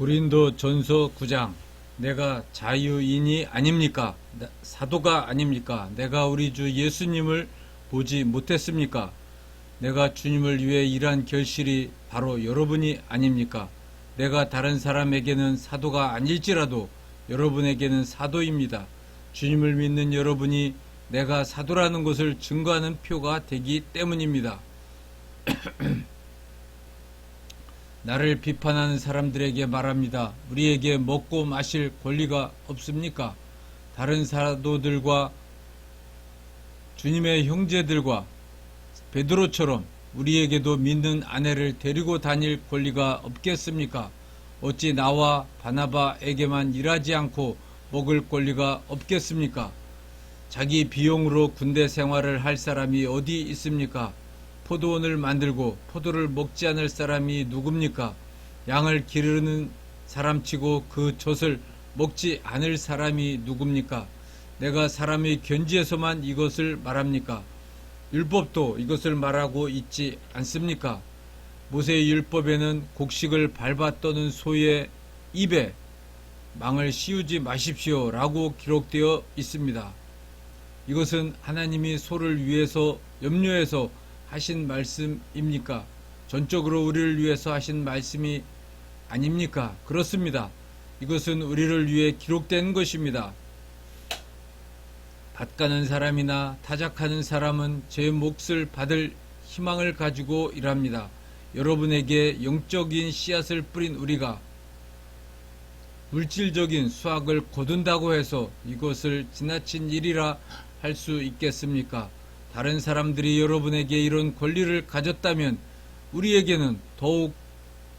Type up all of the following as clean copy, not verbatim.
고린도 전서 9장. 내가 자유인이 아닙니까? 사도가 아닙니까? 내가 우리 주 예수님을 보지 못했습니까? 내가 주님을 위해 일한 결실이 바로 여러분이 아닙니까? 내가 다른 사람에게는 사도가 아닐지라도 여러분에게는 사도입니다. 주님을 믿는 여러분이 내가 사도라는 것을 증거하는 표가 되기 때문입니다. 나를 비판하는 사람들에게 말합니다. 우리에게 먹고 마실 권리가 없습니까? 다른 사도들과 주님의 형제들과 베드로처럼 우리에게도 믿는 아내를 데리고 다닐 권리가 없겠습니까? 어찌 나와 바나바에게만 일하지 않고 먹을 권리가 없겠습니까? 자기 비용으로 군대 생활을 할 사람이 어디 있습니까? 포도원을 만들고 포도를 먹지 않을 사람이 누굽니까? 양을 기르는 사람치고 그 젖을 먹지 않을 사람이 누굽니까? 내가 사람의 견지에서만 이것을 말합니까? 율법도 이것을 말하고 있지 않습니까? 모세의 율법에는 곡식을 밟아 떠는 소의 입에 망을 씌우지 마십시오 라고 기록되어 있습니다. 이것은 하나님이 소를 위해서 염려해서 하신 말씀입니까? 전적으로 우리를 위해서 하신 말씀이 아닙니까? 그렇습니다. 이것은 우리를 위해 기록된 것입니다. 밭가는 사람이나 타작하는 사람은 제 몫을 받을 희망을 가지고 일합니다. 여러분에게 영적인 씨앗을 뿌린 우리가 물질적인 수확을 거둔다고 해서 이것을 지나친 일이라 할 수 있겠습니까? 다른 사람들이 여러분에게 이런 권리를 가졌다면 우리에게는 더욱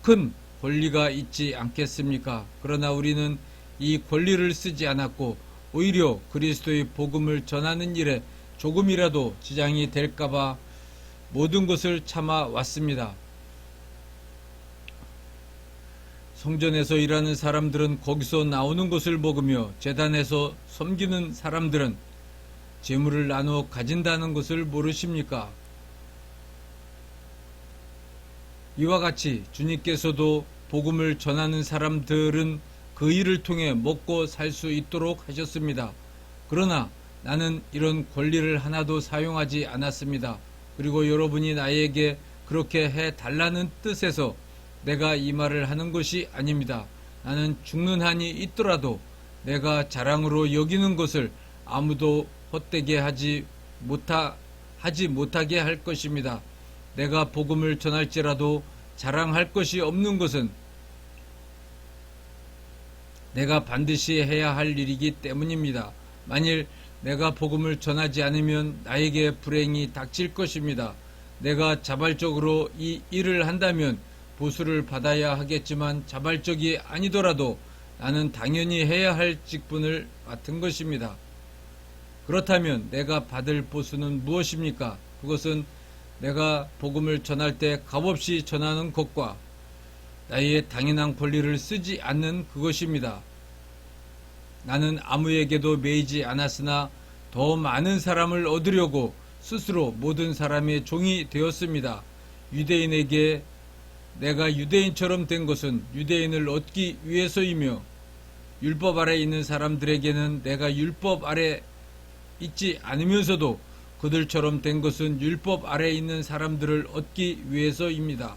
큰 권리가 있지 않겠습니까? 그러나 우리는 이 권리를 쓰지 않았고 오히려 그리스도의 복음을 전하는 일에 조금이라도 지장이 될까봐 모든 것을 참아왔습니다. 성전에서 일하는 사람들은 거기서 나오는 것을 먹으며 제단에서 섬기는 사람들은 재물을 나누어 가진다는 것을 모르십니까? 이와 같이 주님께서도 복음을 전하는 사람들은 그 일을 통해 먹고 살 수 있도록 하셨습니다. 그러나 나는 이런 권리를 하나도 사용하지 않았습니다. 그리고 여러분이 나에게 그렇게 해달라는 뜻에서 내가 이 말을 하는 것이 아닙니다. 나는 죽는 한이 있더라도 내가 자랑으로 여기는 것을 아무도 헛되게 하지 못하게 할 것입니다. 내가 복음을 전할지라도 자랑할 것이 없는 것은 내가 반드시 해야 할 일이기 때문입니다. 만일 내가 복음을 전하지 않으면 나에게 불행이 닥칠 것입니다. 내가 자발적으로 이 일을 한다면 보수를 받아야 하겠지만 자발적이 아니더라도 나는 당연히 해야 할 직분을 맡은 것입니다. 그렇다면 내가 받을 보수는 무엇입니까? 그것은 내가 복음을 전할 때 값없이 전하는 것과 나의 당연한 권리를 쓰지 않는 그것입니다. 나는 아무에게도 매이지 않았으나 더 많은 사람을 얻으려고 스스로 모든 사람의 종이 되었습니다. 유대인에게 내가 유대인처럼 된 것은 유대인을 얻기 위해서이며 율법 아래 있는 사람들에게는 내가 율법 아래 있지 않으면서도 그들처럼 된 것은 율법 아래 있는 사람들을 얻기 위해서입니다.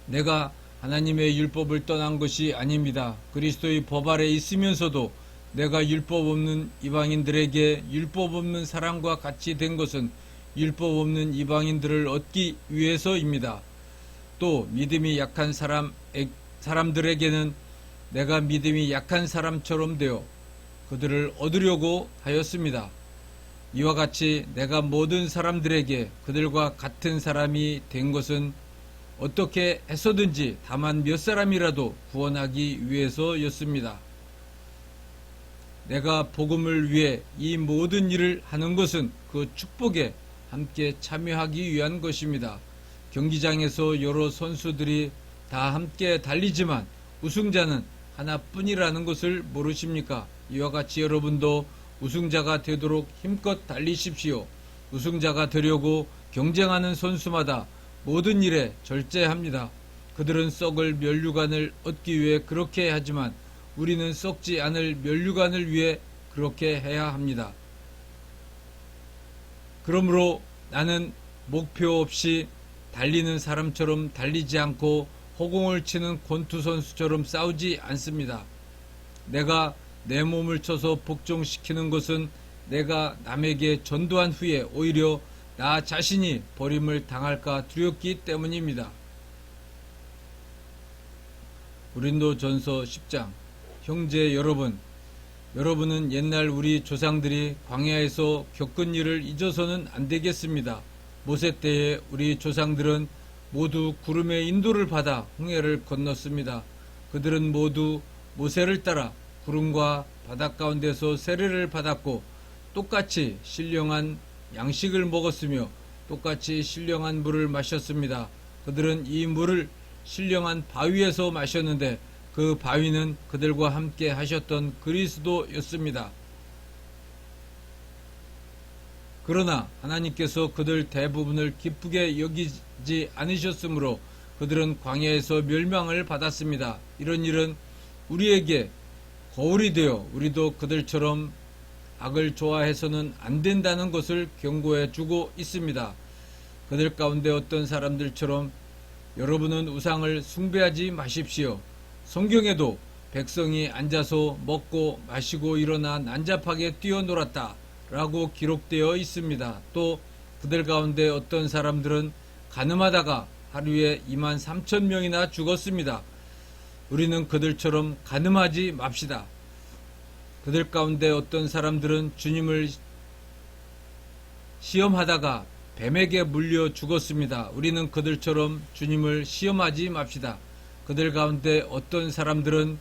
내가 하나님의 율법을 떠난 것이 아닙니다. 그리스도의 법 아래 있으면서도 내가 율법 없는 이방인들에게 율법 없는 사람과 같이 된 것은 율법 없는 이방인들을 얻기 위해서입니다. 또 믿음이 약한 사람들에게는 내가 믿음이 약한 사람처럼 되어 그들을 얻으려고 하였습니다. 이와 같이 내가 모든 사람들에게 그들과 같은 사람이 된 것은 어떻게 해서든지 다만 몇 사람이라도 구원하기 위해서였습니다. 내가 복음을 위해 이 모든 일을 하는 것은 그 축복에 함께 참여하기 위한 것입니다. 경기장에서 여러 선수들이 다 함께 달리지만 우승자는 하나뿐이라는 것을 모르십니까? 이와 같이 여러분도 우승자가 되도록 힘껏 달리십시오. 우승자가 되려고 경쟁하는 선수마다 모든 일에 절제합니다. 그들은 썩을 면류관을 얻기 위해 그렇게 하지만 우리는 썩지 않을 면류관을 위해 그렇게 해야 합니다. 그러므로 나는 목표 없이 달리는 사람처럼 달리지 않고 허공을 치는 권투 선수처럼 싸우지 않습니다. 내가 내 몸을 쳐서 복종시키는 것은 내가 남에게 전도한 후에 오히려 나 자신이 버림을 당할까 두렵기 때문입니다. 고린도전서 10장. 형제 여러분, 여러분은 옛날 우리 조상들이 광야에서 겪은 일을 잊어서는 안 되겠습니다. 모세 때에 우리 조상들은 모두 구름의 인도를 받아 홍해를 건넜습니다. 그들은 모두 모세를 따라 구름과 바닷 가운데서 세례를 받았고 똑같이 신령한 양식을 먹었으며 똑같이 신령한 물을 마셨습니다. 그들은 이 물을 신령한 바위에서 마셨는데 그 바위는 그들과 함께 하셨던 그리스도였습니다. 그러나 하나님께서 그들 대부분을 기쁘게 여기지 않으셨으므로 그들은 광야에서 멸망을 받았습니다. 이런 일은 우리에게 거울이 되어 우리도 그들처럼 악을 좋아해서는 안 된다는 것을 경고해 주고 있습니다. 그들 가운데 어떤 사람들처럼 여러분은 우상을 숭배하지 마십시오. 성경에도 백성이 앉아서 먹고 마시고 일어나 난잡하게 뛰어놀았다 라고 기록되어 있습니다. 또 그들 가운데 어떤 사람들은 가늠하다가 하루에 23,000명이나 죽었습니다. 우리는 그들처럼 가늠하지 맙시다. 그들 가운데 어떤 사람들은 주님을 시험하다가 뱀에게 물려 죽었습니다. 우리는 그들처럼 주님을 시험하지 맙시다. 그들 가운데 어떤 사람들은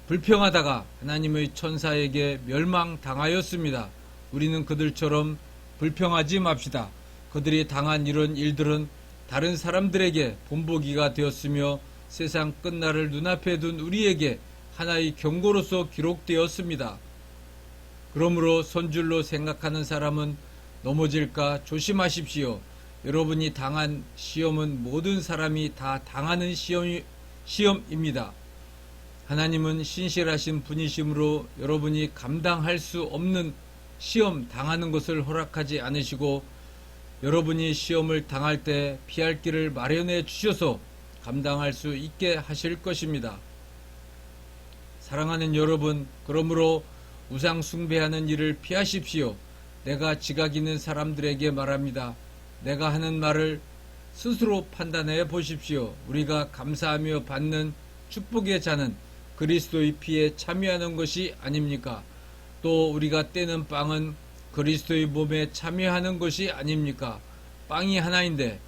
불평하다가 하나님의 천사에게 멸망당하였습니다. 우리는 그들처럼 불평하지 맙시다. 그들이 당한 이런 일들은 다른 사람들에게 본보기가 되었으며 세상 끝날을 눈앞에 둔 우리에게 하나의 경고로서 기록되었습니다. 그러므로 선줄로 생각하는 사람은 넘어질까 조심하십시오. 여러분이 당한 시험은 모든 사람이 다 당하는 시험입니다. 하나님은 신실하신 분이시므로 여러분이 감당할 수 없는 시험 당하는 것을 허락하지 않으시고 여러분이 시험을 당할 때 피할 길을 마련해 주셔서 감당할 수 있게 하실 것입니다. 사랑하는 여러분, 그러므로 우상 숭배하는 일을 피하십시오. 내가 지각 있는 사람들에게 말합니다. 내가 하는 말을 스스로 판단해 보십시오. 우리가 감사하며 받는 축복의 잔은 그리스도의 피에 참여하는 것이 아닙니까? 또 우리가 떼는 빵은 그리스도의 몸에 참여하는 것이 아닙니까? 빵이 하나인데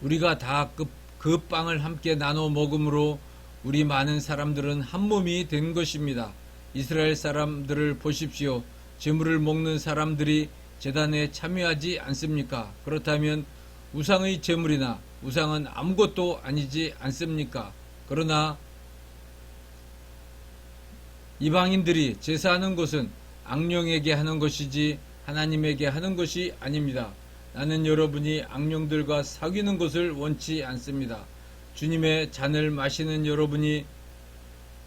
우리가 다 그 빵을 함께 나눠 먹음으로 우리 많은 사람들은 한 몸이 된 것입니다. 이스라엘 사람들을 보십시오. 제물을 먹는 사람들이 제단에 참여하지 않습니까? 그렇다면 우상의 제물이나 우상은 아무것도 아니지 않습니까? 그러나 이방인들이 제사하는 것은 악령에게 하는 것이지 하나님에게 하는 것이 아닙니다. 나는 여러분이 악령들과 사귀는 것을 원치 않습니다. 주님의 잔을 마시는 여러분이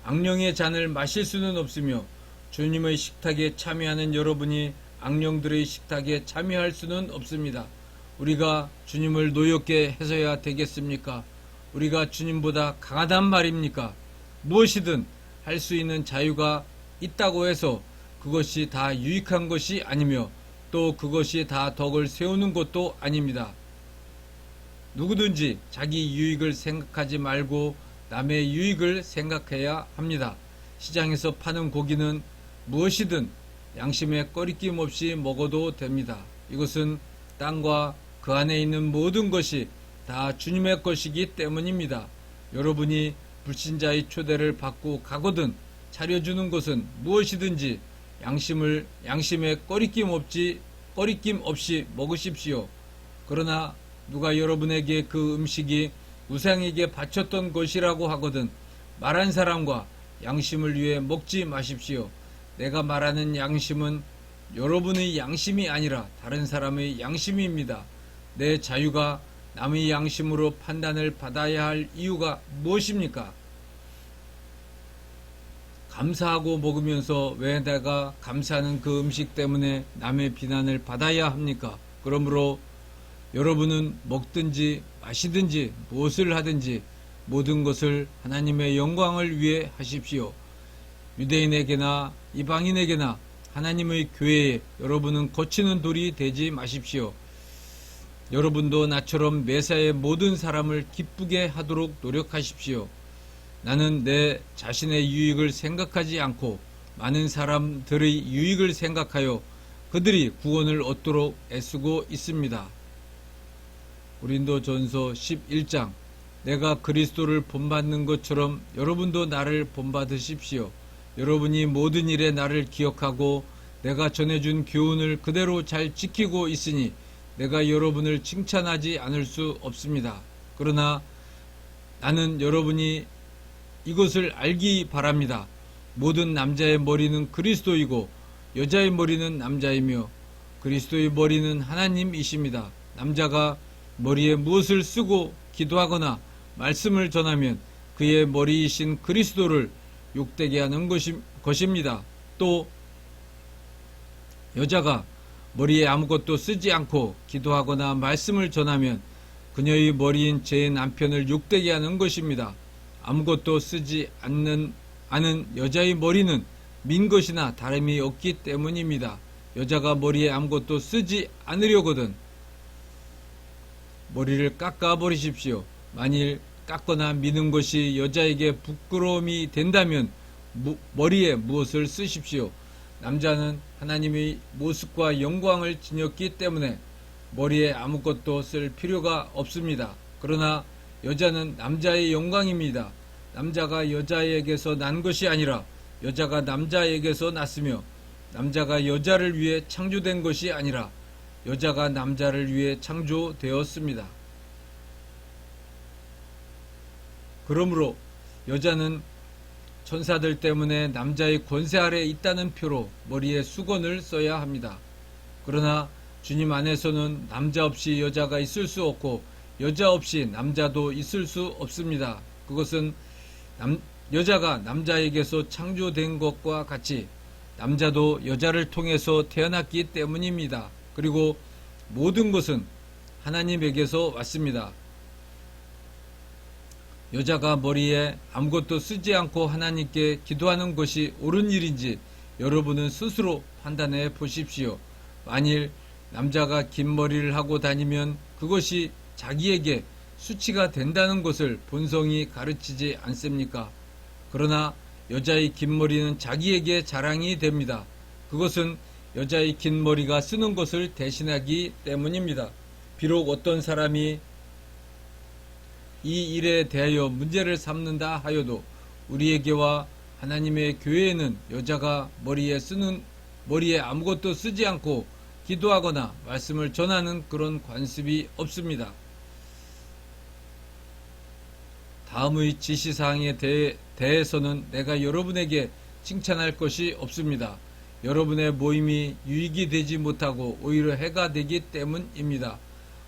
악령의 잔을 마실 수는 없으며 주님의 식탁에 참여하는 여러분이 악령들의 식탁에 참여할 수는 없습니다. 우리가 주님을 노엽게 해서야 되겠습니까? 우리가 주님보다 강하단 말입니까? 무엇이든 할 수 있는 자유가 있다고 해서 그것이 다 유익한 것이 아니며 또 그것이 다 덕을 세우는 것도 아닙니다. 누구든지 자기 유익을 생각하지 말고 남의 유익을 생각해야 합니다. 시장에서 파는 고기는 무엇이든 양심에 꺼리낌 없이 먹어도 됩니다. 이것은 땅과 그 안에 있는 모든 것이 다 주님의 것이기 때문입니다. 여러분이 불신자의 초대를 받고 가거든 차려주는 것은 무엇이든지 양심에 꺼리낌 없이 먹으십시오. 그러나 누가 여러분에게 그 음식이 우상에게 바쳤던 것이라고 하거든 말한 사람과 양심을 위해 먹지 마십시오. 내가 말하는 양심은 여러분의 양심이 아니라 다른 사람의 양심입니다. 내 자유가 남의 양심으로 판단을 받아야 할 이유가 무엇입니까? 감사하고 먹으면서 왜 내가 감사하는 그 음식 때문에 남의 비난을 받아야 합니까? 그러므로 여러분은 먹든지 마시든지 무엇을 하든지 모든 것을 하나님의 영광을 위해 하십시오. 유대인에게나 이방인에게나 하나님의 교회에 여러분은 거치는 돌이 되지 마십시오. 여러분도 나처럼 매사에 모든 사람을 기쁘게 하도록 노력하십시오. 나는 내 자신의 유익을 생각하지 않고 많은 사람들의 유익을 생각하여 그들이 구원을 얻도록 애쓰고 있습니다. 고린도전서 11장 내가 그리스도를 본받는 것처럼 여러분도 나를 본받으십시오. 여러분이 모든 일에 나를 기억하고 내가 전해준 교훈을 그대로 잘 지키고 있으니 내가 여러분을 칭찬하지 않을 수 없습니다. 그러나 나는 여러분이 이것을 알기 바랍니다. 모든 남자의 머리는 그리스도이고 여자의 머리는 남자이며 그리스도의 머리는 하나님이십니다. 남자가 머리에 무엇을 쓰고 기도하거나 말씀을 전하면 그의 머리이신 그리스도를 욕되게 하는 것입니다. 또 여자가 머리에 아무것도 쓰지 않고 기도하거나 말씀을 전하면 그녀의 머리인 제 남편을 욕되게 하는 것입니다. 아무것도 쓰지 않는 여자의 머리는 민 것이나 다름이 없기 때문입니다. 여자가 머리에 아무것도 쓰지 않으려거든 머리를 깎아 버리십시오. 만일 깎거나 미는 것이 여자에게 부끄러움이 된다면 머리에 무엇을 쓰십시오. 남자는 하나님의 모습과 영광을 지녔기 때문에 머리에 아무것도 쓸 필요가 없습니다. 그러나 여자는 남자의 영광입니다. 남자가 여자에게서 난 것이 아니라 여자가 남자에게서 났으며 남자가 여자를 위해 창조된 것이 아니라 여자가 남자를 위해 창조되었습니다. 그러므로 여자는 천사들 때문에 남자의 권세 아래 있다는 표로 머리에 수건을 써야 합니다. 그러나 주님 안에서는 남자 없이 여자가 있을 수 없고 여자 없이 남자도 있을 수 없습니다. 그것은 여자가 남자에게서 창조된 것과 같이 남자도 여자를 통해서 태어났기 때문입니다. 그리고 모든 것은 하나님에게서 왔습니다. 여자가 머리에 아무것도 쓰지 않고 하나님께 기도하는 것이 옳은 일인지 여러분은 스스로 판단해 보십시오. 만일 남자가 긴 머리를 하고 다니면 그것이 자기에게 수치가 된다는 것을 본성이 가르치지 않습니까? 그러나 여자의 긴 머리는 자기에게 자랑이 됩니다. 그것은 여자의 긴 머리가 쓰는 것을 대신하기 때문입니다. 비록 어떤 사람이 이 일에 대하여 문제를 삼는다 하여도 우리에게와 하나님의 교회에는 여자가 머리에 아무것도 쓰지 않고 기도하거나 말씀을 전하는 그런 관습이 없습니다. 다음의 지시사항에 대해서는 내가 여러분에게 칭찬할 것이 없습니다. 여러분의 모임이 유익이 되지 못하고 오히려 해가 되기 때문입니다.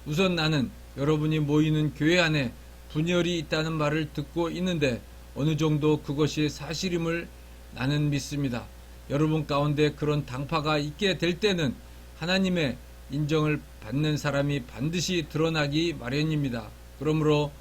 우선 나는 여러분이 모이는 교회 안에 분열이 있다는 말을 듣고 있는데 어느 정도 그것이 사실임을 나는 믿습니다. 여러분 가운데 그런 당파가 있게 될 때는 하나님의 인정을 받는 사람이 반드시 드러나기 마련입니다. 그러므로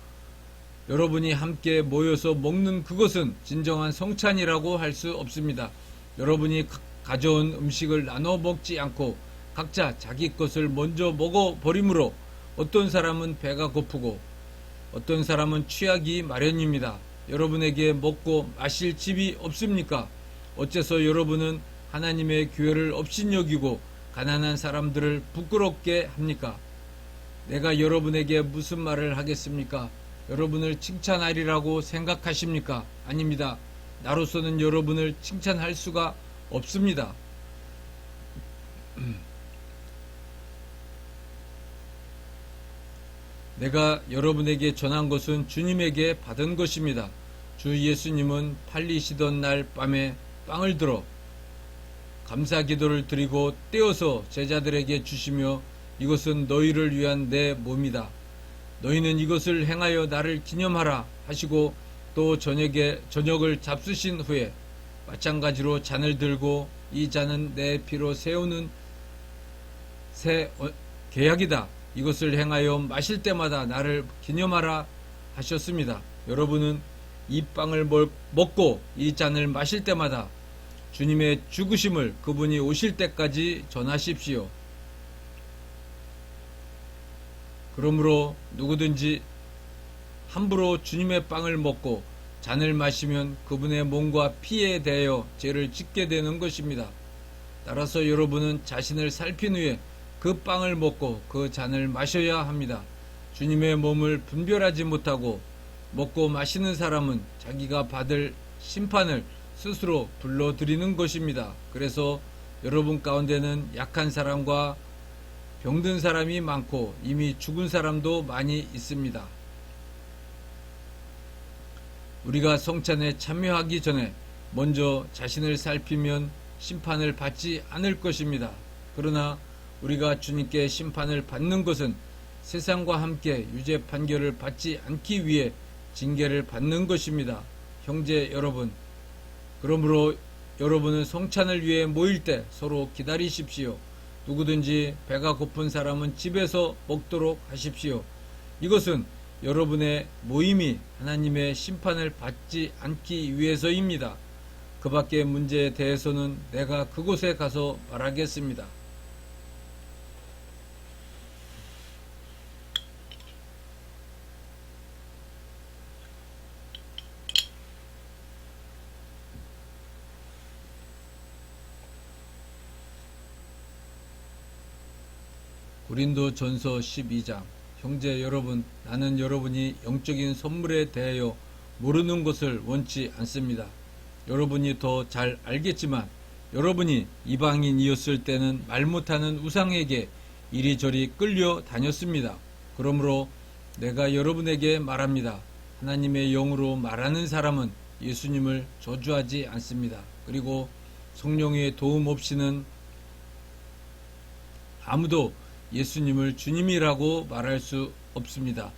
여러분이 함께 모여서 먹는 그것은 진정한 성찬이라고 할 수 없습니다. 여러분이 가져온 음식을 나눠 먹지 않고 각자 자기 것을 먼저 먹어버리므로 어떤 사람은 배가 고프고 어떤 사람은 취하기 마련입니다. 여러분에게 먹고 마실 집이 없습니까? 어째서 여러분은 하나님의 교회를 업신여기고 가난한 사람들을 부끄럽게 합니까? 내가 여러분에게 무슨 말을 하겠습니까? 여러분을 칭찬하리라고 생각하십니까? 아닙니다. 나로서는 여러분을 칭찬할 수가 없습니다. 내가 여러분에게 전한 것은 주님에게 받은 것입니다. 주 예수님은 팔리시던 날 밤에 빵을 들어 감사 기도를 드리고 떼어서 제자들에게 주시며 이것은 너희를 위한 내 몸이다. 너희는 이것을 행하여 나를 기념하라 하시고 또 저녁을 잡수신 후에 마찬가지로 잔을 들고 이 잔은 내 피로 세우는 새 계약이다. 이것을 행하여 마실 때마다 나를 기념하라 하셨습니다. 여러분은 이 빵을 먹고 이 잔을 마실 때마다 주님의 죽으심을 그분이 오실 때까지 전하십시오. 그러므로 누구든지 함부로 주님의 빵을 먹고 잔을 마시면 그분의 몸과 피에 대하여 죄를 짓게 되는 것입니다. 따라서 여러분은 자신을 살핀 후에 그 빵을 먹고 그 잔을 마셔야 합니다. 주님의 몸을 분별하지 못하고 먹고 마시는 사람은 자기가 받을 심판을 스스로 불러들이는 것입니다. 그래서 여러분 가운데는 약한 사람과 병든 사람이 많고 이미 죽은 사람도 많이 있습니다. 우리가 성찬에 참여하기 전에 먼저 자신을 살피면 심판을 받지 않을 것입니다. 그러나 우리가 주님께 심판을 받는 것은 세상과 함께 유죄 판결을 받지 않기 위해 징계를 받는 것입니다. 형제 여러분, 그러므로 여러분은 성찬을 위해 모일 때 서로 기다리십시오. 누구든지 배가 고픈 사람은 집에서 먹도록 하십시오. 이것은 여러분의 모임이 하나님의 심판을 받지 않기 위해서입니다. 그 밖의 문제에 대해서는 내가 그곳에 가서 말하겠습니다. 고린도전서 12장. 형제 여러분, 나는 여러분이 영적인 선물에 대하여 모르는 것을 원치 않습니다. 여러분이 더 잘 알겠지만 여러분이 이방인이었을 때는 말 못하는 우상에게 이리저리 끌려 다녔습니다. 그러므로 내가 여러분에게 말합니다. 하나님의 영으로 말하는 사람은 예수님을 저주하지 않습니다. 그리고 성령의 도움 없이는 아무도 예수님을 주님이라고 말할 수 없습니다.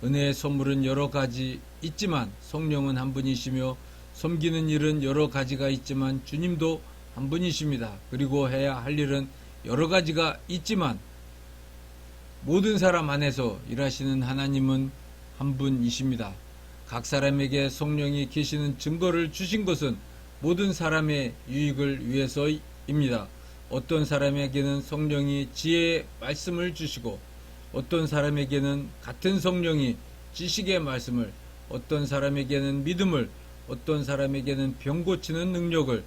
은혜의 선물은 여러 가지 있지만 성령은 한 분이시며 섬기는 일은 여러 가지가 있지만 주님도 한 분이십니다. 그리고 해야 할 일은 여러 가지가 있지만 모든 사람 안에서 일하시는 하나님은 한 분이십니다. 각 사람에게 성령이 계시는 증거를 주신 것은 모든 사람의 유익을 위해서입니다. 어떤 사람에게는 성령이 지혜의 말씀을 주시고 어떤 사람에게는 같은 성령이 지식의 말씀을, 어떤 사람에게는 믿음을, 어떤 사람에게는 병 고치는 능력을,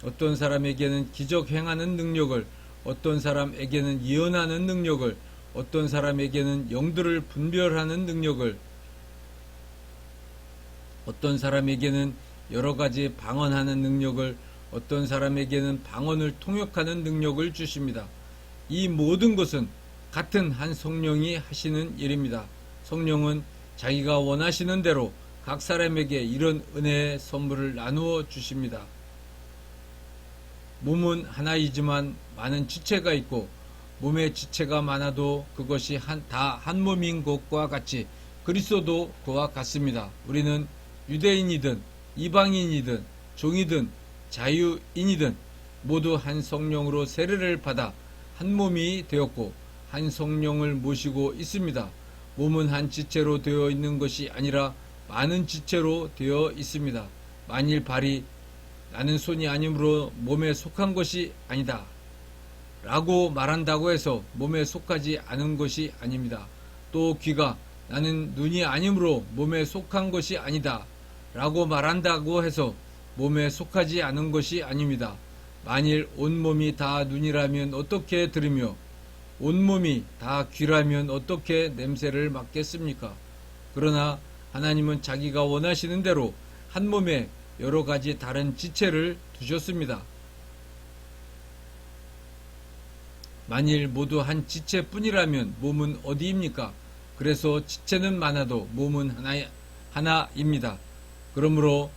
어떤 사람에게는 기적 행하는 능력을, 어떤 사람에게는 예언하는 능력을, 어떤 사람에게는 영들을 분별하는 능력을, 어떤 사람에게는 여러 가지 방언하는 능력을, 어떤 사람에게는 방언을 통역하는 능력을 주십니다. 이 모든 것은 같은 한 성령이 하시는 일입니다. 성령은 자기가 원하시는 대로 각 사람에게 이런 은혜의 선물을 나누어 주십니다. 몸은 하나이지만 많은 지체가 있고 몸의 지체가 많아도 그것이 다 한 몸인 것과 같이 그리스도도 그와 같습니다. 우리는 유대인이든 이방인이든 종이든 자유인이든 모두 한 성령으로 세례를 받아 한 몸이 되었고 한 성령을 모시고 있습니다. 몸은 한 지체로 되어 있는 것이 아니라 많은 지체로 되어 있습니다. 만일 발이 나는 손이 아니므로 몸에 속한 것이 아니다 라고 말한다고 해서 몸에 속하지 않은 것이 아닙니다. 또 귀가 나는 눈이 아니므로 몸에 속한 것이 아니다 라고 말한다고 해서 몸에 속하지 않은 것이 아닙니다. 만일 온몸이 다 눈이라면 어떻게 들으며 온몸이 다 귀라면 어떻게 냄새를 맡겠습니까? 그러나 하나님은 자기가 원하시는 대로 한 몸에 여러 가지 다른 지체를 두셨습니다. 만일 모두 한 지체뿐이라면 몸은 어디입니까? 그래서 지체는 많아도 몸은 하나입니다. 그러므로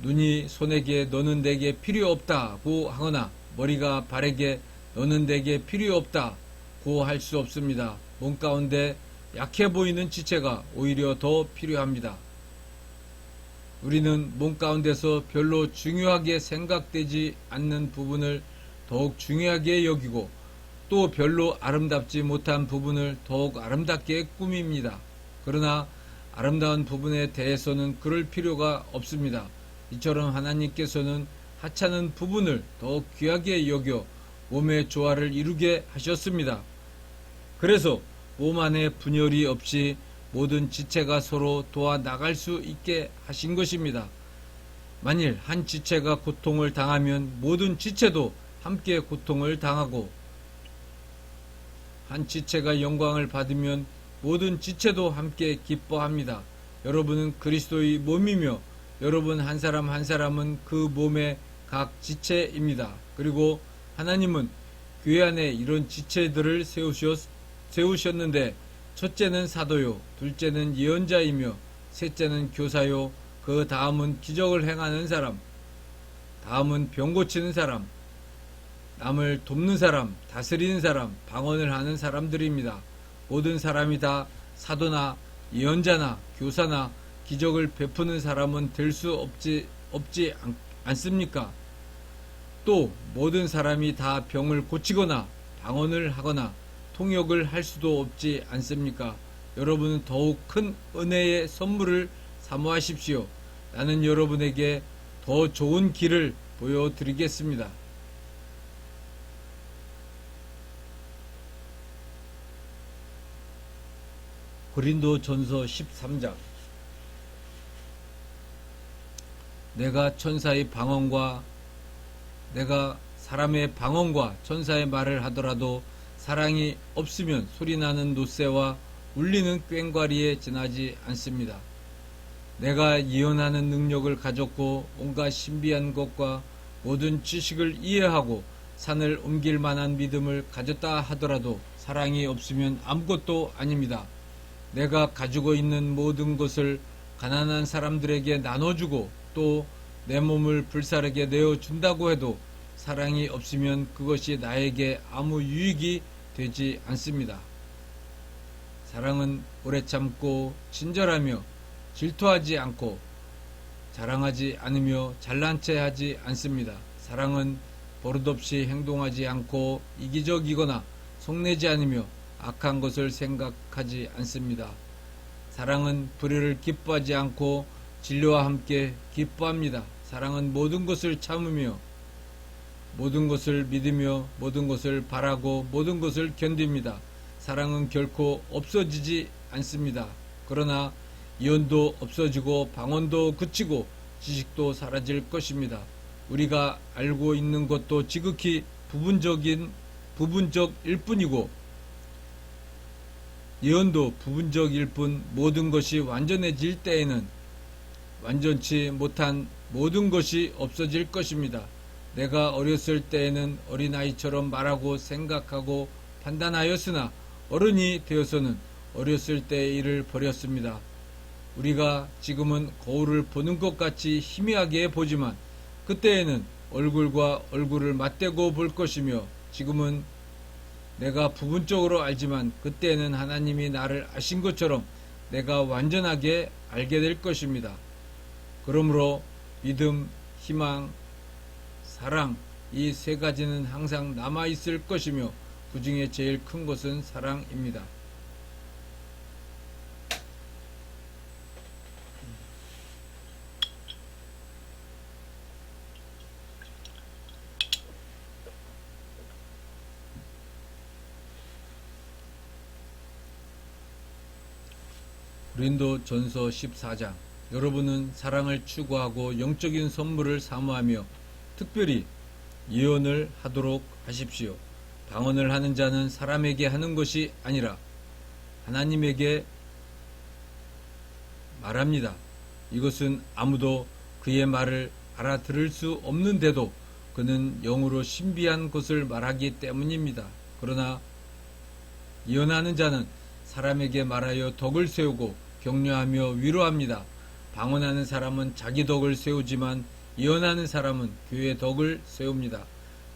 눈이 손에게 너는 내게 필요 없다고 하거나 머리가 발에게 너는 내게 필요 없다고 할 수 없습니다. 몸 가운데 약해 보이는 지체가 오히려 더 필요합니다. 우리는 몸 가운데서 별로 중요하게 생각되지 않는 부분을 더욱 중요하게 여기고 또 별로 아름답지 못한 부분을 더욱 아름답게 꾸밉니다. 그러나 아름다운 부분에 대해서는 그럴 필요가 없습니다. 이처럼 하나님께서는 하찮은 부분을 더욱 귀하게 여겨 몸의 조화를 이루게 하셨습니다. 그래서 몸 안에 분열이 없이 모든 지체가 서로 도와 나갈 수 있게 하신 것입니다. 만일 한 지체가 고통을 당하면 모든 지체도 함께 고통을 당하고 한 지체가 영광을 받으면 모든 지체도 함께 기뻐합니다. 여러분은 그리스도의 몸이며 여러분 한 사람 한 사람은 그 몸의 각 지체입니다. 그리고 하나님은 교회 안에 이런 지체들을 세우셨는데 첫째는 사도요, 둘째는 예언자이며 셋째는 교사요, 그 다음은 기적을 행하는 사람, 다음은 병 고치는 사람, 남을 돕는 사람, 다스리는 사람, 방언을 하는 사람들입니다. 모든 사람이 다 사도나 예언자나 교사나 기적을 베푸는 사람은 될 수 없지 않습니까? 또 모든 사람이 다 병을 고치거나 방언을 하거나 통역을 할 수도 없지 않습니까? 여러분은 더욱 큰 은혜의 선물을 사모하십시오. 나는 여러분에게 더 좋은 길을 보여드리겠습니다. 고린도전서 13장. 내가 사람의 방언과 천사의 말을 하더라도 사랑이 없으면 소리나는 노새와 울리는 꽹과리에 지나지 않습니다. 내가 예언하는 능력을 가졌고 온갖 신비한 것과 모든 지식을 이해하고 산을 옮길 만한 믿음을 가졌다 하더라도 사랑이 없으면 아무것도 아닙니다. 내가 가지고 있는 모든 것을 가난한 사람들에게 나눠주고 또 내 몸을 불사르게 내어준다고 해도 사랑이 없으면 그것이 나에게 아무 유익이 되지 않습니다. 사랑은 오래 참고 친절하며 질투하지 않고 자랑하지 않으며 잘난 체 하지 않습니다. 사랑은 버릇없이 행동하지 않고 이기적이거나 속내지 않으며 악한 것을 생각하지 않습니다. 사랑은 불의를 기뻐하지 않고 진리와 함께 기뻐합니다. 사랑은 모든 것을 참으며 모든 것을 믿으며 모든 것을 바라고 모든 것을 견딥니다. 사랑은 결코 없어지지 않습니다. 그러나 예언도 없어지고 방언도 그치고 지식도 사라질 것입니다. 우리가 알고 있는 것도 지극히 부분적일 뿐이고 예언도 부분적일 뿐 모든 것이 완전해질 때에는 완전치 못한 모든 것이 없어질 것입니다. 내가 어렸을 때에는 어린아이처럼 말하고 생각하고 판단하였으나 어른이 되어서는 어렸을 때의 일을 버렸습니다. 우리가 지금은 거울을 보는 것 같이 희미하게 보지만 그때에는 얼굴과 얼굴을 맞대고 볼 것이며 지금은 내가 부분적으로 알지만 그때에는 하나님이 나를 아신 것처럼 내가 완전하게 알게 될 것입니다. 그러므로 믿음, 희망, 사랑 이 세 가지는 항상 남아 있을 것이며 그 중에 제일 큰 것은 사랑입니다. 고린도전서 14장. 여러분은 사랑을 추구하고 영적인 선물을 사모하며 특별히 예언을 하도록 하십시오. 방언을 하는 자는 사람에게 하는 것이 아니라 하나님에게 말합니다. 이것은 아무도 그의 말을 알아들을 수 없는데도 그는 영으로 신비한 것을 말하기 때문입니다. 그러나 예언하는 자는 사람에게 말하여 덕을 세우고 격려하며 위로합니다. 방언하는 사람은 자기 덕을 세우지만 예언하는 사람은 교회의 덕을 세웁니다.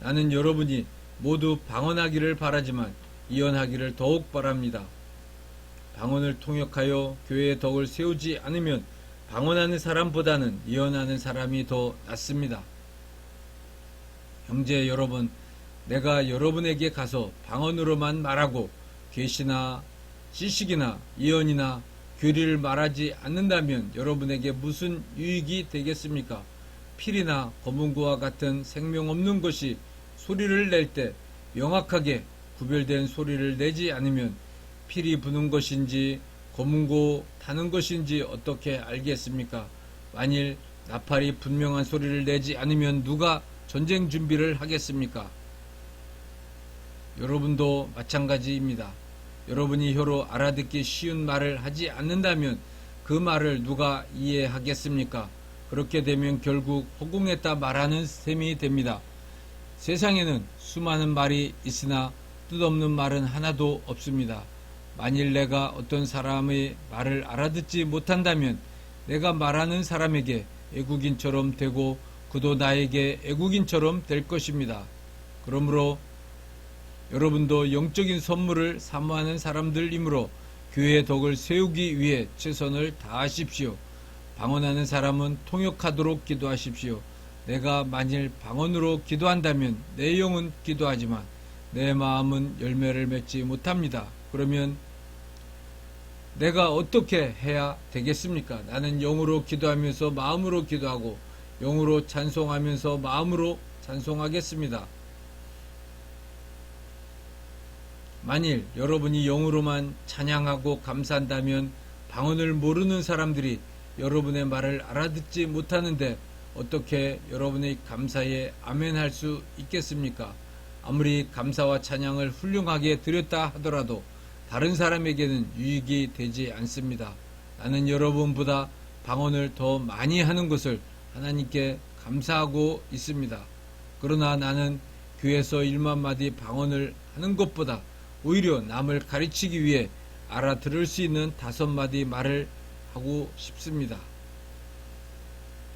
나는 여러분이 모두 방언하기를 바라지만 예언하기를 더욱 바랍니다. 방언을 통역하여 교회의 덕을 세우지 않으면 방언하는 사람보다는 예언하는 사람이 더 낫습니다. 형제 여러분, 내가 여러분에게 가서 방언으로만 말하고 계시나 지식이나 예언이나 교리를 말하지 않는다면 여러분에게 무슨 유익이 되겠습니까? 필이나 검은고와 같은 생명 없는 것이 소리를 낼 때 명확하게 구별된 소리를 내지 않으면 필이 부는 것인지 검은고 타는 것인지 어떻게 알겠습니까? 만일 나팔이 분명한 소리를 내지 않으면 누가 전쟁 준비를 하겠습니까? 여러분도 마찬가지입니다. 여러분이 혀로 알아듣기 쉬운 말을 하지 않는다면 그 말을 누가 이해하겠습니까? 그렇게 되면 결국 허공에다 말하는 셈이 됩니다. 세상에는 수많은 말이 있으나 뜻없는 말은 하나도 없습니다. 만일 내가 어떤 사람의 말을 알아듣지 못한다면 내가 말하는 사람에게 애국인처럼 되고 그도 나에게 애국인처럼 될 것입니다. 그러므로 여러분도 영적인 선물을 사모하는 사람들이므로 교회의 덕을 세우기 위해 최선을 다하십시오. 방언하는 사람은 통역하도록 기도하십시오. 내가 만일 방언으로 기도한다면 내 영은 기도하지만 내 마음은 열매를 맺지 못합니다. 그러면 내가 어떻게 해야 되겠습니까? 나는 영으로 기도하면서 마음으로 기도하고 영으로 찬송하면서 마음으로 찬송하겠습니다. 만일 여러분이 영으로만 찬양하고 감사한다면 방언을 모르는 사람들이 여러분의 말을 알아듣지 못하는데 어떻게 여러분의 감사에 아멘할 수 있겠습니까? 아무리 감사와 찬양을 훌륭하게 드렸다 하더라도 다른 사람에게는 유익이 되지 않습니다. 나는 여러분보다 방언을 더 많이 하는 것을 하나님께 감사하고 있습니다. 그러나 나는 교회에서 1만 마디 방언을 하는 것보다 오히려 남을 가르치기 위해 알아들을 수 있는 5마디 말을 하고 싶습니다.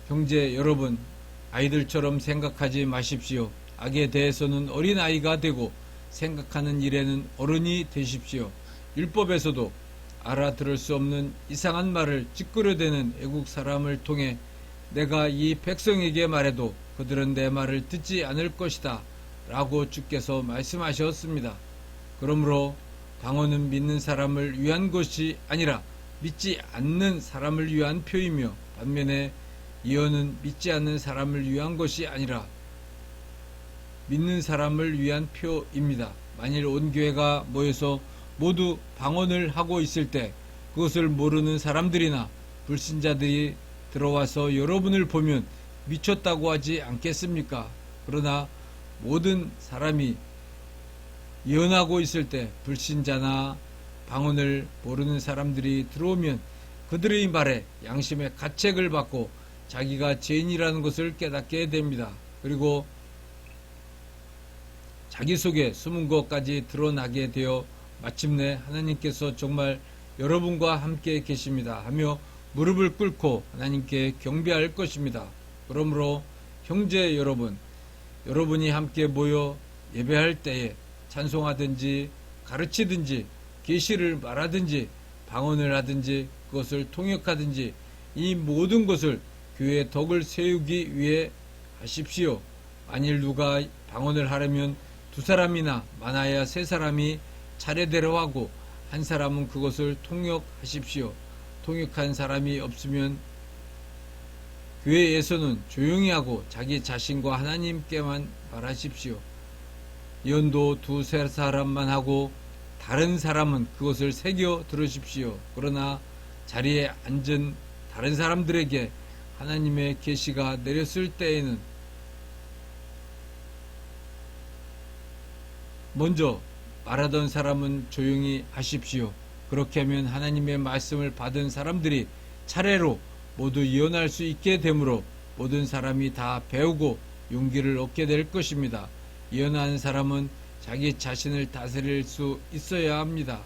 형제 여러분, 아이들처럼 생각하지 마십시오. 악에 대해서는 어린아이가 되고 생각하는 일에는 어른이 되십시오. 율법에서도 알아들을 수 없는 이상한 말을 찌끄려대는 애국 사람을 통해 내가 이 백성에게 말해도 그들은 내 말을 듣지 않을 것이다 라고 주께서 말씀하셨습니다. 그러므로 방언은 믿는 사람을 위한 것이 아니라 믿지 않는 사람을 위한 표이며 반면에 예언은 믿지 않는 사람을 위한 것이 아니라 믿는 사람을 위한 표입니다. 만일 온 교회가 모여서 모두 방언을 하고 있을 때 그것을 모르는 사람들이나 불신자들이 들어와서 여러분을 보면 미쳤다고 하지 않겠습니까? 그러나 모든 사람이 예언하고 있을 때 불신자나 방언을 모르는 사람들이 들어오면 그들의 말에 양심의 가책을 받고 자기가 죄인이라는 것을 깨닫게 됩니다. 그리고 자기 속에 숨은 것까지 드러나게 되어 마침내 하나님께서 정말 여러분과 함께 계십니다 하며 무릎을 꿇고 하나님께 경배할 것입니다. 그러므로 형제 여러분, 여러분이 함께 모여 예배할 때에 찬송하든지 가르치든지 계시를 말하든지 방언을 하든지 그것을 통역하든지 이 모든 것을 교회의 덕을 세우기 위해 하십시오. 만일 누가 방언을 하려면 2사람이나 많아야 3사람이 차례대로 하고 한 사람은 그것을 통역하십시오. 통역한 사람이 없으면 교회에서는 조용히 하고 자기 자신과 하나님께만 말하십시오. 예언도 2-3사람만 하고 다른 사람은 그것을 새겨 들으십시오. 그러나 자리에 앉은 다른 사람들에게 하나님의 계시가 내렸을 때에는 먼저 말하던 사람은 조용히 하십시오. 그렇게 하면 하나님의 말씀을 받은 사람들이 차례로 모두 예언할 수 있게 되므로 모든 사람이 다 배우고 용기를 얻게 될 것입니다. 예언하는 사람은 자기 자신을 다스릴 수 있어야 합니다.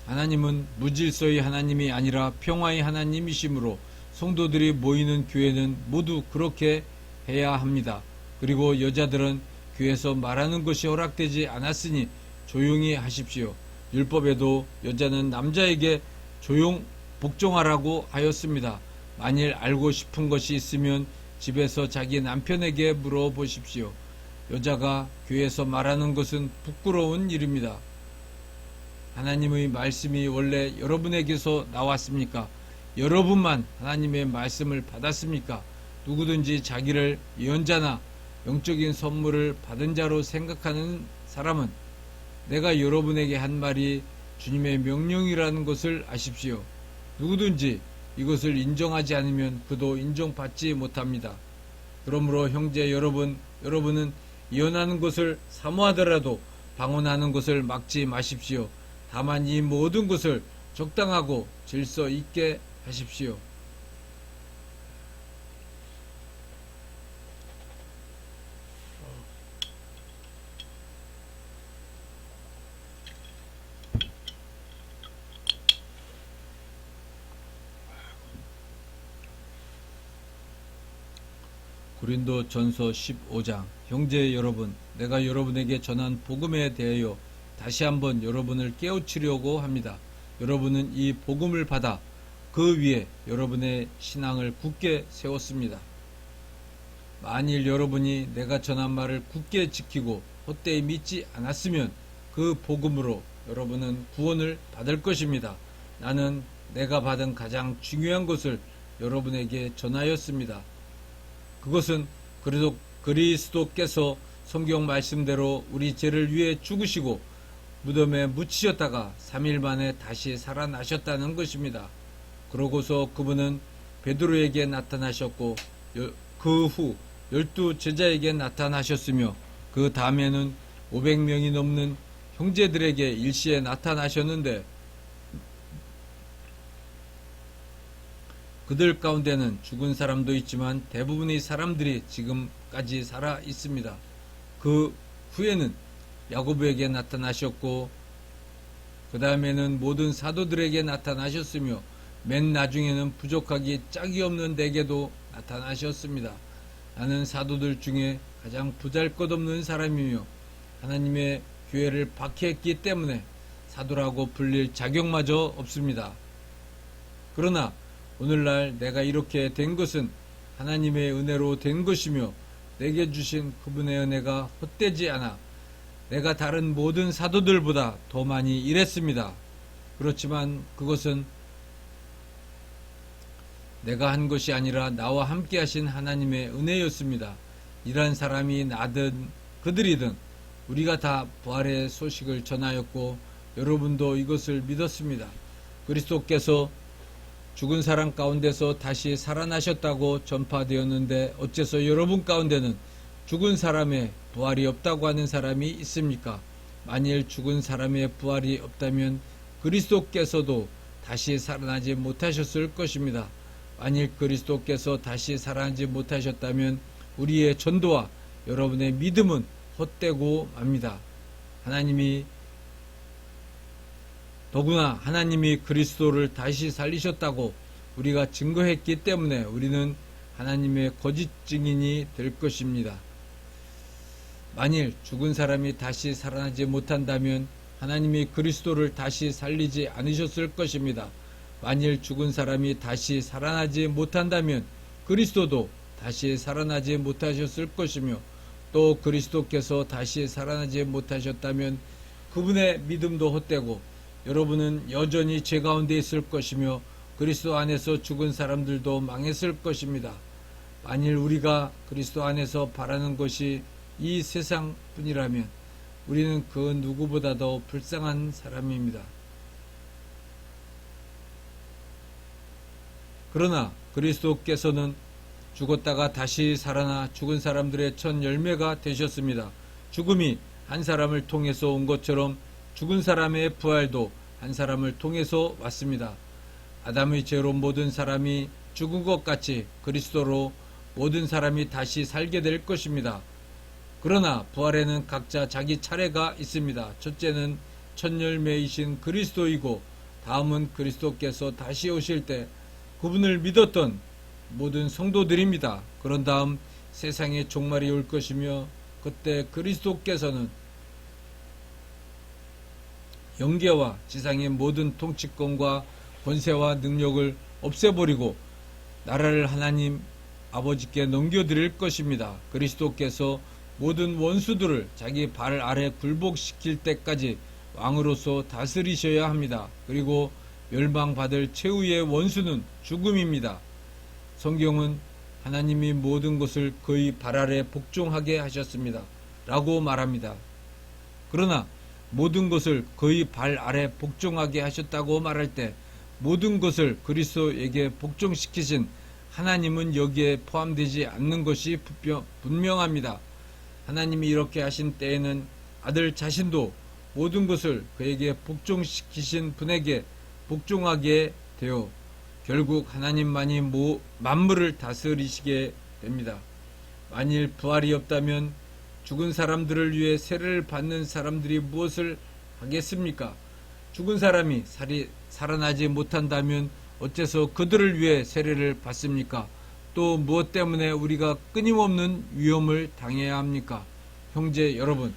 하나님은 무질서의 하나님이 아니라 평화의 하나님이시므로 성도들이 모이는 교회는 모두 그렇게 해야 합니다. 그리고 여자들은 교회에서 말하는 것이 허락되지 않았으니 조용히 하십시오. 율법에도 여자는 남자에게 복종하라고 하였습니다. 만일 알고 싶은 것이 있으면 집에서 자기 남편에게 물어보십시오. 여자가 교회에서 말하는 것은 부끄러운 일입니다. 하나님의 말씀이 원래 여러분에게서 나왔습니까? 여러분만 하나님의 말씀을 받았습니까? 누구든지 자기를 예언자나 영적인 선물을 받은 자로 생각하는 사람은 내가 여러분에게 한 말이 주님의 명령이라는 것을 아십시오. 누구든지 이것을 인정하지 않으면 그도 인정받지 못합니다. 그러므로 형제 여러분은 예언하는 것을 사모하더라도 방언하는 것을 막지 마십시오. 다만 이 모든 것을 적당하고 질서 있게 하십시오. 고린도 전서 15장. 형제 여러분, 내가 여러분에게 전한 복음에 대하여 다시 한번 여러분을 깨우치려고 합니다. 여러분은 이 복음을 받아 그 위에 여러분의 신앙을 굳게 세웠습니다. 만일 여러분이 내가 전한 말을 굳게 지키고 헛되이 믿지 않았으면 그 복음으로 여러분은 구원을 받을 것입니다. 나는 내가 받은 가장 중요한 것을 여러분에게 전하였습니다. 그것은 그리스도께서 성경 말씀대로 우리 죄를 위해 죽으시고 무덤에 묻히셨다가 3일 만에 다시 살아나셨다는 것입니다. 그러고서 그분은 베드로에게 나타나셨고 그 후 12제자에게 나타나셨으며 그 다음에는 500명이 넘는 형제들에게 일시에 나타나셨는데 그들 가운데는 죽은 사람도 있지만 대부분의 사람들이 지금까지 살아 있습니다. 그 후에는 야고보에게 나타나셨고 그 다음에는 모든 사도들에게 나타나셨으며 맨 나중에는 부족하기 짝이 없는 내게도 나타나셨습니다. 나는 사도들 중에 가장 보잘것없는 사람이며 하나님의 교회를 박해했기 때문에 사도라고 불릴 자격마저 없습니다. 그러나 오늘날 내가 이렇게 된 것은 하나님의 은혜로 된 것이며 내게 주신 그분의 은혜가 헛되지 않아 내가 다른 모든 사도들보다 더 많이 일했습니다. 그렇지만 그것은 내가 한 것이 아니라 나와 함께 하신 하나님의 은혜였습니다. 일한 사람이 나든 그들이든 우리가 다 부활의 소식을 전하였고 여러분도 이것을 믿었습니다. 그리스도께서 죽은 사람 가운데서 다시 살아나셨다고 전파되었는데 어째서 여러분 가운데는 죽은 사람의 부활이 없다고 하는 사람이 있습니까? 만일 죽은 사람의 부활이 없다면 그리스도께서도 다시 살아나지 못하셨을 것입니다. 만일 그리스도께서 다시 살아나지 못하셨다면 우리의 전도와 여러분의 믿음은 헛되고 맙니다. 더구나 하나님이 그리스도를 다시 살리셨다고 우리가 증거했기 때문에 우리는 하나님의 거짓 증인이 될 것입니다. 만일 죽은 사람이 다시 살아나지 못한다면 하나님이 그리스도를 다시 살리지 않으셨을 것입니다. 만일 죽은 사람이 다시 살아나지 못한다면 그리스도도 다시 살아나지 못하셨을 것이며 또 그리스도께서 다시 살아나지 못하셨다면 그분의 믿음도 헛되고 여러분은 여전히 죄 가운데 있을 것이며 그리스도 안에서 죽은 사람들도 망했을 것입니다. 만일 우리가 그리스도 안에서 바라는 것이 이 세상뿐이라면 우리는 그 누구보다도 불쌍한 사람입니다. 그러나 그리스도께서는 죽었다가 다시 살아나 죽은 사람들의 첫 열매가 되셨습니다. 죽음이 한 사람을 통해서 온 것처럼 죽은 사람의 부활도 한 사람을 통해서 왔습니다. 아담의 죄로 모든 사람이 죽은 것 같이 그리스도로 모든 사람이 다시 살게 될 것입니다. 그러나 부활에는 각자 자기 차례가 있습니다. 첫째는 첫 열매이신 그리스도이고 다음은 그리스도께서 다시 오실 때 그분을 믿었던 모든 성도들입니다. 그런 다음 세상의 종말이 올 것이며 그때 그리스도께서는 영계와 지상의 모든 통치권과 권세와 능력을 없애버리고 나라를 하나님 아버지께 넘겨드릴 것입니다. 그리스도께서 모든 원수들을 자기 발 아래 굴복시킬 때까지 왕으로서 다스리셔야 합니다. 그리고 멸망받을 최후의 원수는 죽음입니다. 성경은 하나님이 모든 것을 그의 발 아래 복종하게 하셨습니다. 라고 말합니다. 그러나 모든 것을 그의 발 아래 복종하게 하셨다고 말할 때 모든 것을 그리스도에게 복종시키신 하나님은 여기에 포함되지 않는 것이 분명합니다. 하나님이 이렇게 하신 때에는 아들 자신도 모든 것을 그에게 복종시키신 분에게 복종하게 되어 결국 하나님만이 만물을 다스리시게 됩니다. 만일 부활이 없다면 죽은 사람들을 위해 세례를 받는 사람들이 무엇을 하겠습니까? 죽은 사람이 살아나지 못한다면 어째서 그들을 위해 세례를 받습니까? 또 무엇 때문에 우리가 끊임없는 위험을 당해야 합니까? 형제 여러분,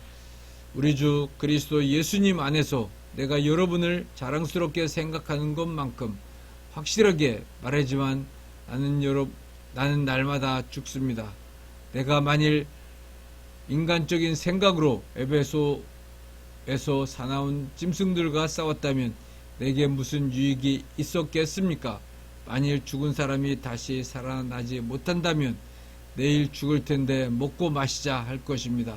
우리 주 그리스도 예수님 안에서 내가 여러분을 자랑스럽게 생각하는 것만큼 확실하게 말하지만 나는 날마다 죽습니다. 내가 만일 인간적인 생각으로 에베소에서 사나운 짐승들과 싸웠다면 내게 무슨 유익이 있었겠습니까? 만일 죽은 사람이 다시 살아나지 못한다면 내일 죽을 텐데 먹고 마시자 할 것입니다.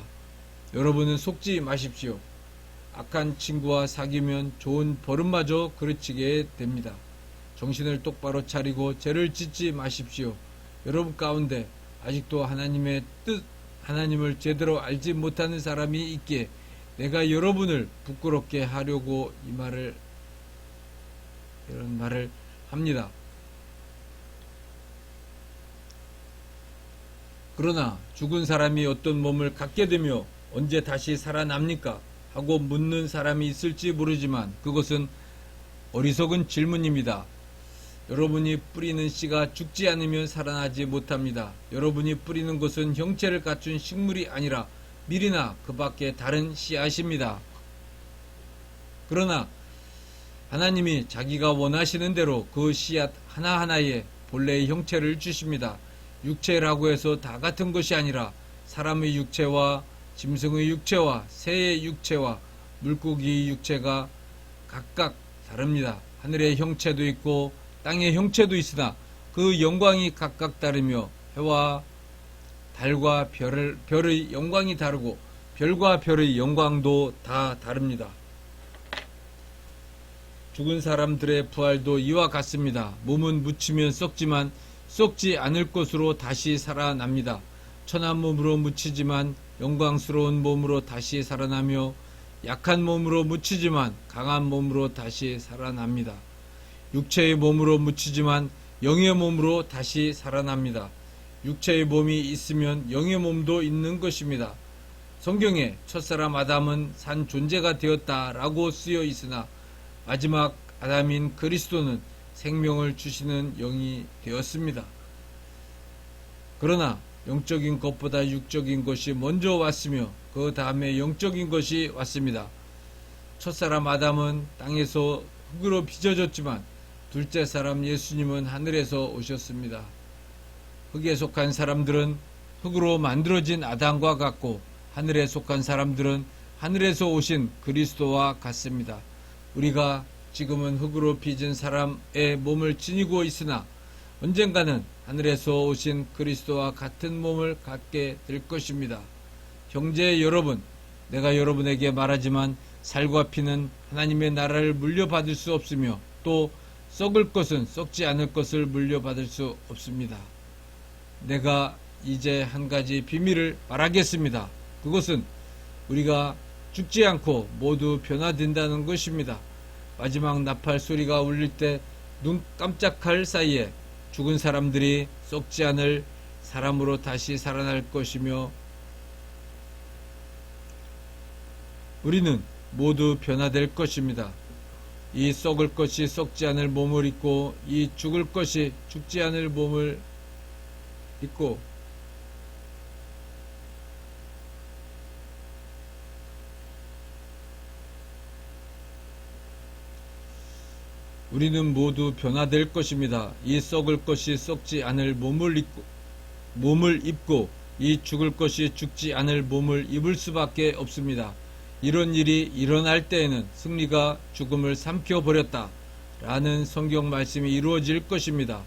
여러분은 속지 마십시오. 악한 친구와 사귀면 좋은 버릇마저 그르치게 됩니다. 정신을 똑바로 차리고 죄를 짓지 마십시오. 여러분 가운데 아직도 하나님의 뜻, 하나님을 제대로 알지 못하는 사람이 있기에 내가 여러분을 부끄럽게 하려고 이런 말을 합니다. 그러나 죽은 사람이 어떤 몸을 갖게 되며 언제 다시 살아납니까? 하고 묻는 사람이 있을지 모르지만 그것은 어리석은 질문입니다. 여러분이 뿌리는 씨가 죽지 않으면 살아나지 못합니다. 여러분이 뿌리는 것은 형체를 갖춘 식물이 아니라 밀이나 그 밖에 다른 씨앗입니다. 그러나 하나님이 자기가 원하시는 대로 그 씨앗 하나하나에 본래의 형체를 주십니다. 육체라고 해서 다 같은 것이 아니라 사람의 육체와 짐승의 육체와 새의 육체와 물고기의 육체가 각각 다릅니다. 하늘의 형체도 있고 땅의 형체도 있으나 그 영광이 각각 다르며 해와 달과 별의 영광이 다르고 별과 별의 영광도 다 다릅니다. 죽은 사람들의 부활도 이와 같습니다. 몸은 묻히면 썩지만 썩지 않을 것으로 다시 살아납니다. 천한 몸으로 묻히지만 영광스러운 몸으로 다시 살아나며 약한 몸으로 묻히지만 강한 몸으로 다시 살아납니다. 육체의 몸으로 묻히지만 영의 몸으로 다시 살아납니다. 육체의 몸이 있으면 영의 몸도 있는 것입니다. 성경에 첫사람 아담은 산 존재가 되었다라고 쓰여 있으나 마지막 아담인 그리스도는 생명을 주시는 영이 되었습니다. 그러나 영적인 것보다 육적인 것이 먼저 왔으며 그 다음에 영적인 것이 왔습니다. 첫사람 아담은 땅에서 흙으로 빚어졌지만 둘째 사람 예수님은 하늘에서 오셨습니다. 흙에 속한 사람들은 흙으로 만들어진 아담과 같고 하늘에 속한 사람들은 하늘에서 오신 그리스도와 같습니다. 우리가 지금은 흙으로 빚은 사람의 몸을 지니고 있으나 언젠가는 하늘에서 오신 그리스도와 같은 몸을 갖게 될 것입니다. 형제 여러분, 내가 여러분에게 말하지만 살과 피는 하나님의 나라를 물려받을 수 없으며 또 썩을 것은 썩지 않을 것을 물려받을 수 없습니다. 내가 이제 한 가지 비밀을 말하겠습니다. 그것은 우리가 죽지 않고 모두 변화된다는 것입니다. 마지막 나팔 소리가 울릴 때 눈 깜짝할 사이에 죽은 사람들이 썩지 않을 사람으로 다시 살아날 것이며 우리는 모두 변화될 것입니다. 이 썩을 것이 썩지 않을 몸을 입고 이 죽을 것이 죽지 않을 몸을 입고 우리는 모두 변화될 것입니다. 이 썩을 것이 썩지 않을 몸을 입고 이 죽을 것이 죽지 않을 몸을 입을 수밖에 없습니다. 이런 일이 일어날 때에는 승리가 죽음을 삼켜버렸다 라는 성경 말씀이 이루어질 것입니다.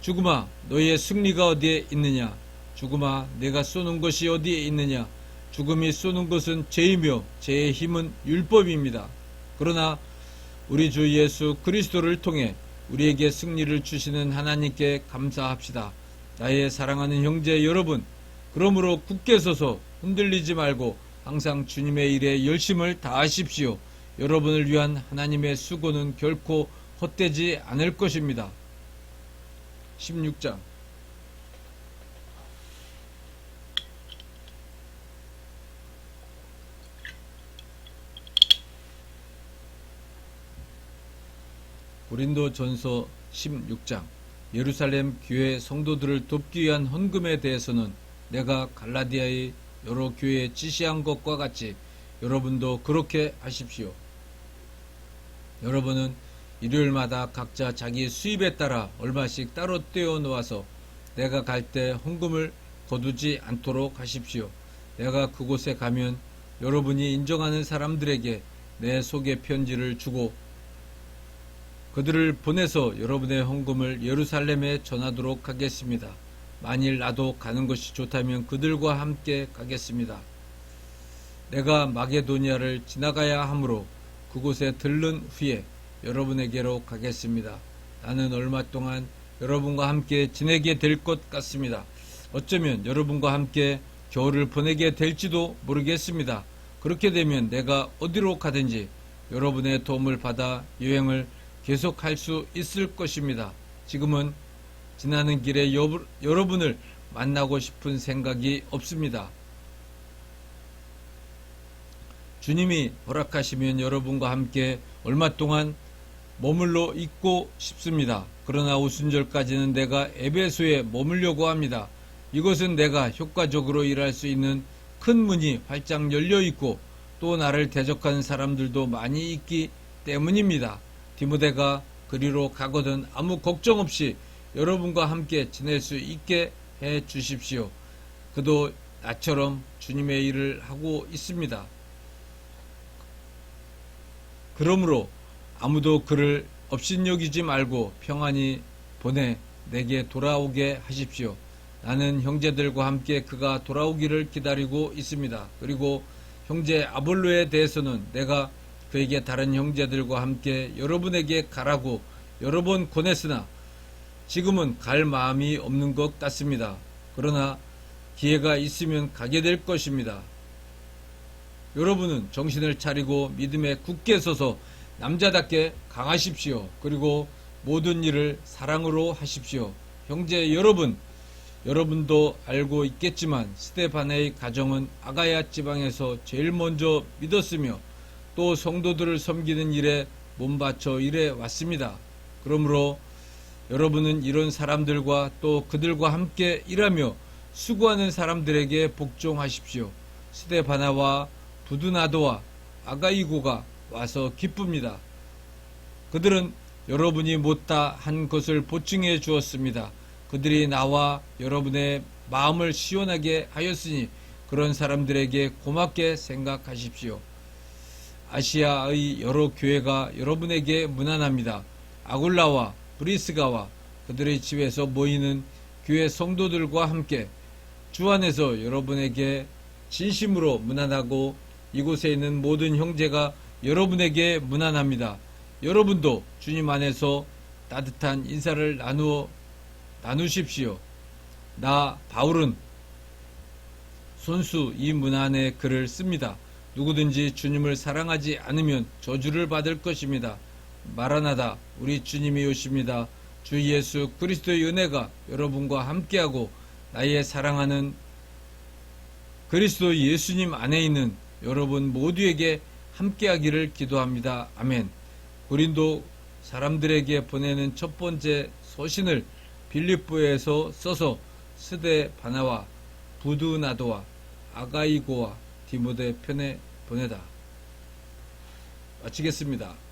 죽음아, 너의 승리가 어디에 있느냐? 죽음아, 내가 쏘는 것이 어디에 있느냐? 죽음이 쏘는 것은 죄이며 죄의 힘은 율법입니다. 그러나 우리 주 예수 그리스도를 통해 우리에게 승리를 주시는 하나님께 감사합시다. 나의 사랑하는 형제 여러분, 그러므로 굳게 서서 흔들리지 말고 항상 주님의 일에 열심을 다하십시오. 여러분을 위한 하나님의 수고는 결코 헛되지 않을 것입니다. 16장 고린도전서 16장 예루살렘 교회 성도들을 돕기 위한 헌금에 대해서는 내가 갈라디아의 여러 교회에 지시한 것과 같이 여러분도 그렇게 하십시오. 여러분은 일요일마다 각자 자기 수입에 따라 얼마씩 따로 떼어 놓아서 내가 갈 때 헌금을 거두지 않도록 하십시오. 내가 그곳에 가면 여러분이 인정하는 사람들에게 내 소개 편지를 주고 그들을 보내서 여러분의 헌금을 예루살렘에 전하도록 하겠습니다. 만일 나도 가는 것이 좋다면 그들과 함께 가겠습니다. 내가 마게도니아를 지나가야 하므로 그곳에 들른 후에 여러분에게로 가겠습니다. 나는 얼마 동안 여러분과 함께 지내게 될 것 같습니다. 어쩌면 여러분과 함께 겨울을 보내게 될지도 모르겠습니다. 그렇게 되면 내가 어디로 가든지 여러분의 도움을 받아 여행을 계속할 수 있을 것입니다. 지금은 지나는 길에 여러분을 만나고 싶은 생각이 없습니다. 주님이 허락하시면 여러분과 함께 얼마 동안 머물러 있고 싶습니다. 그러나 오순절까지는 내가 에베소에 머물려고 합니다. 이것은 내가 효과적으로 일할 수 있는 큰 문이 활짝 열려 있고 또 나를 대적하는 사람들도 많이 있기 때문입니다. 디모데가 그리로 가거든 아무 걱정 없이 여러분과 함께 지낼 수 있게 해 주십시오. 그도 나처럼 주님의 일을 하고 있습니다. 그러므로 아무도 그를 업신여기지 말고 평안히 보내 내게 돌아오게 하십시오. 나는 형제들과 함께 그가 돌아오기를 기다리고 있습니다. 그리고 형제 아볼로에 대해서는 내가 그에게 다른 형제들과 함께 여러분에게 가라고 여러 번 권했으나 지금은 갈 마음이 없는 것 같습니다. 그러나 기회가 있으면 가게 될 것입니다. 여러분은 정신을 차리고 믿음에 굳게 서서 남자답게 강하십시오. 그리고 모든 일을 사랑으로 하십시오. 형제 여러분, 여러분도 알고 있겠지만 스데반의 가정은 아가야 지방에서 제일 먼저 믿었으며 또 성도들을 섬기는 일에 몸바쳐 일해 왔습니다. 그러므로 여러분은 이런 사람들과 또 그들과 함께 일하며 수고하는 사람들에게 복종하십시오. 스데바나와 부두나도와 아가이고가 와서 기쁩니다. 그들은 여러분이 못다 한 것을 보증해 주었습니다. 그들이 나와 여러분의 마음을 시원하게 하였으니 그런 사람들에게 고맙게 생각하십시오. 아시아의 여러 교회가 여러분에게 문안합니다. 아굴라와 브리스가와 그들의 집에서 모이는 교회 성도들과 함께 주 안에서 여러분에게 진심으로 문안하고 이곳에 있는 모든 형제가 여러분에게 문안합니다. 여러분도 주님 안에서 따뜻한 인사를 나누십시오. 나 바울은 손수 이 문안에 글을 씁니다. 누구든지 주님을 사랑하지 않으면 저주를 받을 것입니다. 마라나다, 우리 주님이 오십니다. 주 예수 그리스도의 은혜가 여러분과 함께하고 나의 사랑하는 그리스도 예수님 안에 있는 여러분 모두에게 함께하기를 기도합니다. 아멘. 고린도 사람들에게 보내는 첫 번째 서신을 빌립보에서 써서 스데바나와 부두나도와 아가이고와 디모데 편에 보내다. 마치겠습니다.